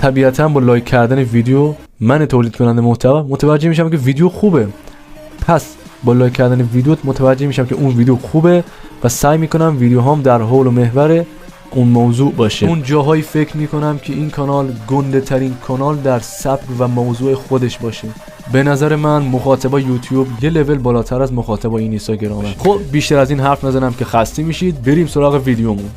طبیعتاً با لایک کردن ویدیو من تولید کننده محتوا متوجه میشم که ویدیو خوبه، پس با لایک کردن ویدیو متوجه میشم که اون ویدیو خوبه و سعی میکنم ویدیوهام در حول و محور اون موضوع باشه. اون جاهایی فکر میکنم که این کانال گنده ترین کانال در سبک و موضوع خودش باشه. به نظر من مخاطبای یوتیوب یه لول بالاتر از مخاطبای این اینستاگرامه. خب بیشتر از این حرف نزنم که خسته میشید، بریم سراغ ویدیومون.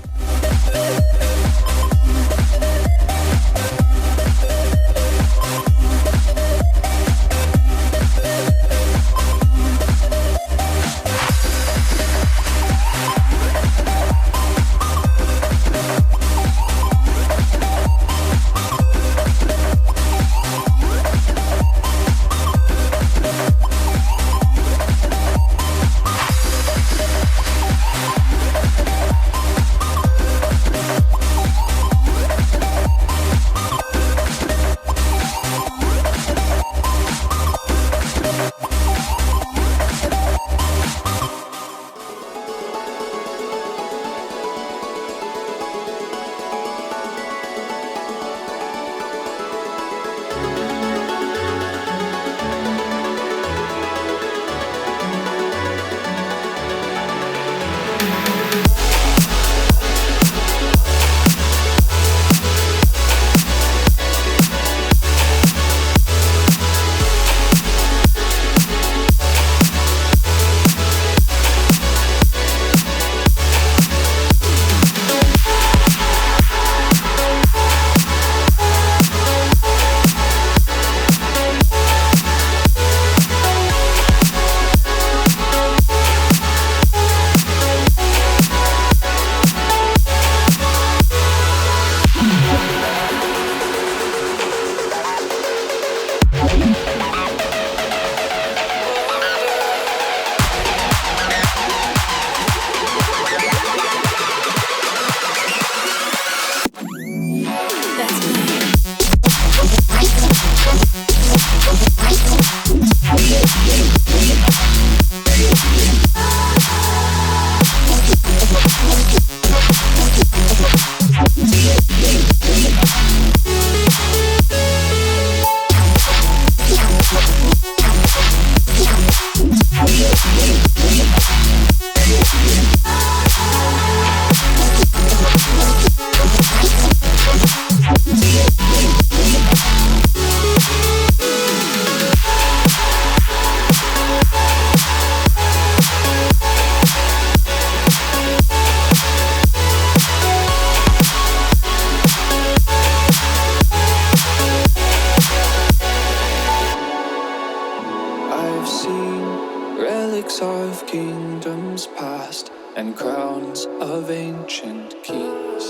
and crowns of ancient keys.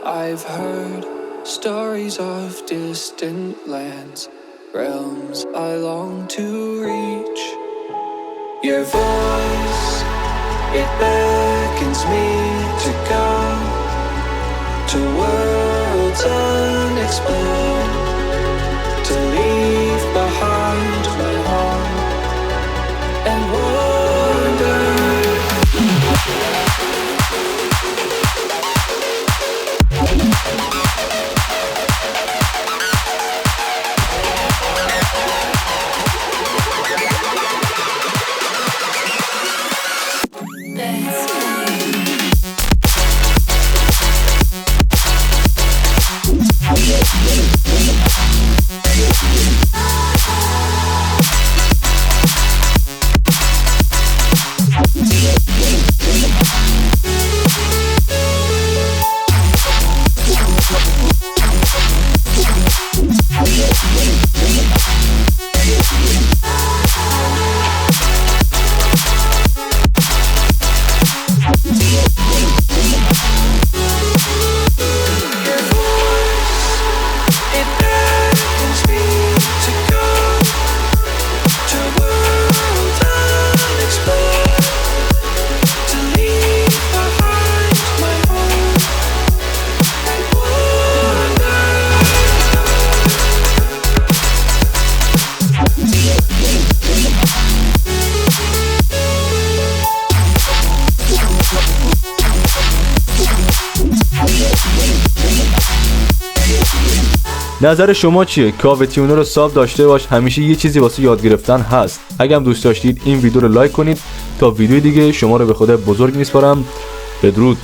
I've heard stories of distant lands, realms I long to reach. Your voice, it beckons me to go to worlds unexplored, to leave behind my home and wander. نظر شما چیه؟ کاوه تیونر رو ساب داشته باش، همیشه یه چیزی واسه یاد گرفتن هست. اگه هم دوست داشتید این ویدیو رو لایک کنید. تا ویدیو دیگه شما رو به خدا بزرگ میسپارم. بدرود.